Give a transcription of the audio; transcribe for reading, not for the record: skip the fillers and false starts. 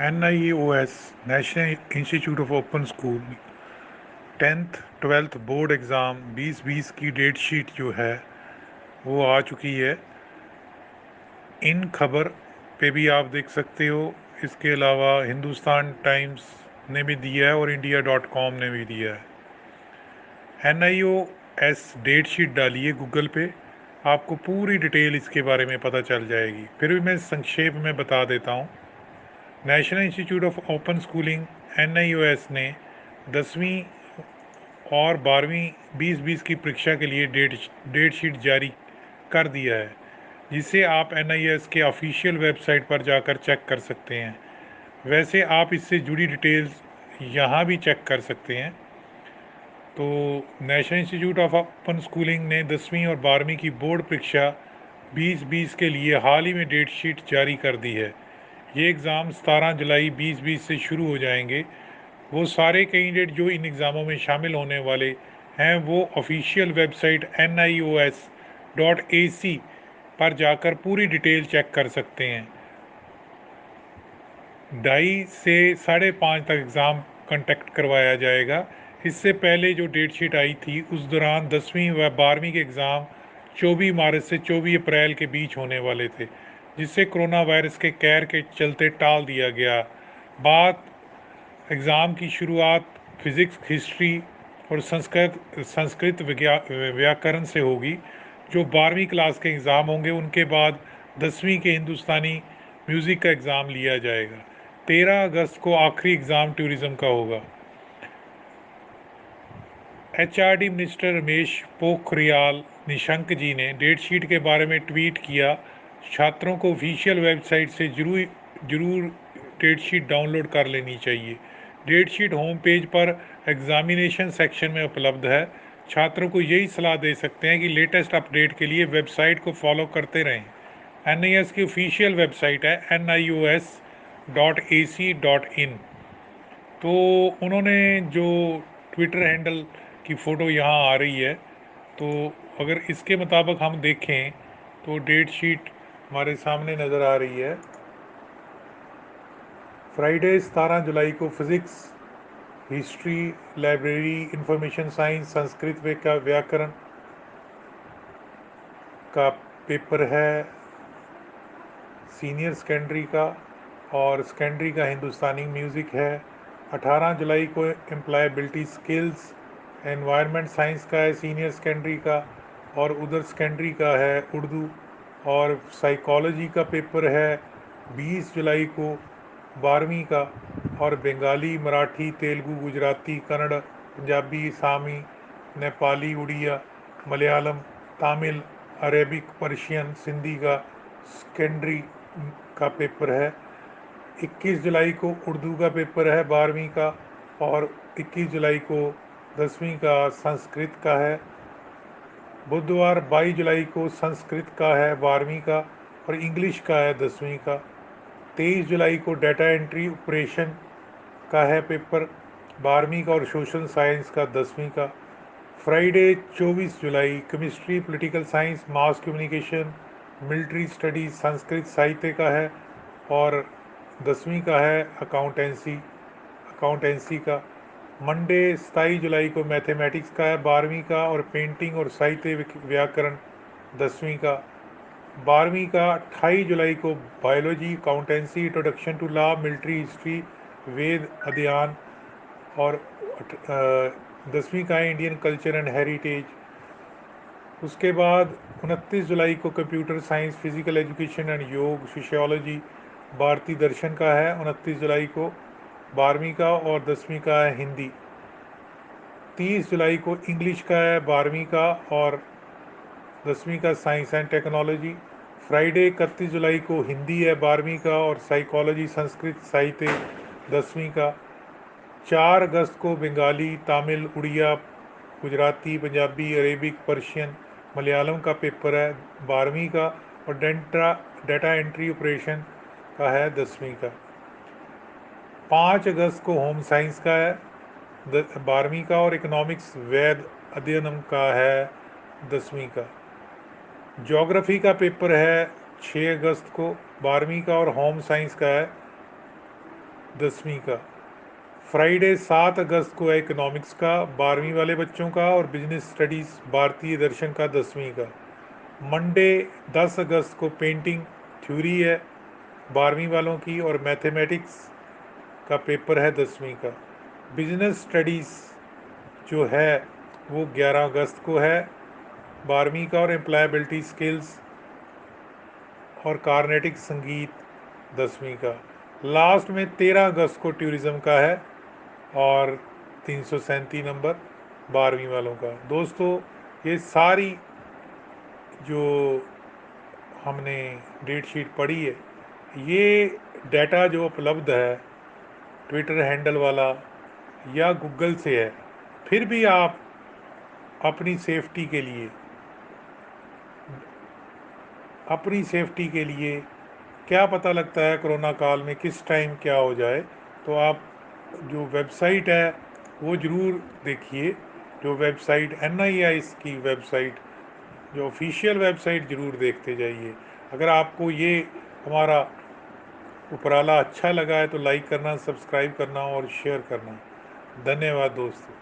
NIOS national institute of open school 10th 12th board exam 2020 की date sheet जो है वो आ चुकी है। इन खबर पे भी आप देख सकते हो। इसके अलावा हिंदुस्तान टाइम्स ने भी दिया है और India.com ने भी दिया है। NIOS डेट शीट डालिए गूगल पे, आपको पूरी डिटेल इसके बारे में पता चल जाएगी। फिर भी मैं संक्षेप में बता देता हूँ। National institute of open schooling NIOS ने 10वीं और 12वीं 2020 की परीक्षा के लिए डेट शीट जारी कर दिया है, जिसे आप NIOS के ऑफिशियल वेबसाइट पर जाकर चेक कर सकते हैं। वैसे आप इससे जुड़ी डिटेल्स यहाँ भी चेक कर सकते हैं। तो national institute of open schooling ने 10वीं और 12वीं की बोर्ड परीक्षा 2020 के लिए हाल ही में डेट शीट जारी कर दी है। ये एग्ज़ाम 17 जुलाई 2020 से शुरू हो जाएंगे। वो सारे कैंडिडेट जो इन एग्ज़ामों में शामिल होने वाले हैं वो ऑफिशियल वेबसाइट NIOS.AC पर जाकर पूरी डिटेल चेक कर सकते हैं। 2:30 से 5:30 तक एग्ज़ाम कंडक्ट करवाया जाएगा। इससे पहले जो डेट शीट आई थी उस दौरान 10वीं व 12वीं के एग्ज़ाम 24 मार्च से 24 अप्रैल के बीच होने वाले थे, जिससे कोरोना वायरस के कहर के चलते टाल दिया गया। बात एग्ज़ाम की शुरुआत फिज़िक्स, हिस्ट्री और संस्कृत व्याकरण से होगी। जो 12वीं क्लास के एग्ज़ाम होंगे उनके बाद 10वीं के हिंदुस्तानी म्यूज़िक का एग्ज़ाम लिया जाएगा। 13 अगस्त को आखिरी एग्ज़ाम टूरिज़्म का होगा। HRD मिनिस्टर रमेश पोखरियाल निशंक जी ने डेट शीट के बारे में ट्वीट किया, छात्रों को ऑफिशियल वेबसाइट से जरूर डेट शीट डाउनलोड कर लेनी चाहिए। डेट शीट होम पेज पर एग्जामिनेशन सेक्शन में उपलब्ध है। छात्रों को यही सलाह दे सकते हैं कि लेटेस्ट अपडेट के लिए वेबसाइट को फॉलो करते रहें। NIS की ऑफिशियल वेबसाइट है NIOS.AC.in। तो उन्होंने जो ट्विटर हैंडल की फ़ोटो यहाँ आ रही है, तो अगर इसके मुताबिक हम देखें तो डेट शीट हमारे सामने नज़र आ रही है। फ्राइडे 17 जुलाई को physics, history, library, information science, Sanskrit का व्याकरण का पेपर है सीनियर सेकेंडरी का, और सेकेंडरी का हिंदुस्तानी म्यूज़िक है। 18 जुलाई को एम्प्लॉयबिलिटी स्किल्स एनवायरनमेंट साइंस का है सीनियर सेकेंडरी का, और उधर सेकेंडरी का है उर्दू और साइकोलॉजी का पेपर है 20 जुलाई को 12वीं का, और बंगाली, मराठी, तेलुगु, गुजराती, कन्नड़, पंजाबी, सामी, नेपाली, उड़िया, मलयालम, तमिल, अरेबिक, पर्शियन, सिंधी का सेकेंडरी का पेपर है। 21 जुलाई को उर्दू का पेपर है 12वीं का, और 21 जुलाई को 10वीं का संस्कृत का है। बुधवार 22 जुलाई को संस्कृत का है 12वीं का, और इंग्लिश का है 10वीं का। 23 जुलाई को डाटा एंट्री ऑपरेशन का है पेपर 12वीं का, और सोशल साइंस का 10वीं का। फ्राइडे 24 जुलाई chemistry, political science, mass communication, military studies, Sanskrit साहित्य का है, और 10वीं का है अकाउंटेंसी का। मंडे 27 जुलाई को मैथमेटिक्स का है 12वीं का, और पेंटिंग और साहित्य व्याकरण 10वीं का। 12वीं का 28 जुलाई को biology, accountancy, introduction to law, military history, Veda अध्ययन, और 10वीं का है इंडियन कल्चर एंड हेरिटेज। उसके बाद 29 जुलाई को computer science, physical education and योग, सोशियोलॉजी, भारतीय दर्शन का है 29 जुलाई को 12वीं का, और 10वीं का है हिंदी। 30 जुलाई को इंग्लिश का है 12वीं का, और 10वीं का साइंस एंड टेक्नोलॉजी। फ्राइडे 31 जुलाई को हिंदी है 12वीं का, और साइकोलॉजी, संस्कृत साहित्य 10वीं का। 4 अगस्त को बंगाली, तमिल, उड़िया, गुजराती, पंजाबी, अरेबिक, पर्शियन, मलयालम का पेपर है 12वीं का, और डाटा एंट्री ऑपरेशन का है 10वीं का। 5 अगस्त को होम साइंस का है 12वीं का, और इकोनॉमिक्स वैध अध्ययनम का है 10वीं का। ज्योग्राफी का पेपर है 6 अगस्त को 12वीं का, और होम साइंस का है 10वीं का। फ्राइडे 7 अगस्त को है इकोनॉमिक्स का 12वीं वाले बच्चों का, और बिजनेस स्टडीज़ भारतीय दर्शन का 10वीं का। मंडे 10 अगस्त को पेंटिंग थ्योरी है 12वीं वालों की, और मैथमेटिक्स का पेपर है 10वीं का। बिजनेस स्टडीज़ जो है वो 11 अगस्त को है 12वीं का, और एम्प्लॉयबिलिटी स्किल्स और कार्नेटिक संगीत 10वीं का। लास्ट में 13 अगस्त को टूरिज़्म का है, और 337 नंबर 12वीं वालों का। दोस्तों, ये सारी जो हमने डेट शीट पढ़ी है, ये डाटा जो उपलब्ध है ट्विटर हैंडल वाला या गूगल से है। फिर भी आप अपनी सेफ्टी के लिए क्या पता लगता है कोरोना काल में किस टाइम क्या हो जाए, तो आप जो वेबसाइट है वो ज़रूर देखिए। जो वेबसाइट NII की वेबसाइट, जो ऑफिशियल वेबसाइट, ज़रूर देखते जाइए। अगर आपको ये हमारा उपराला अच्छा लगा है तो लाइक करना, सब्सक्राइब करना और शेयर करना। धन्यवाद दोस्तों।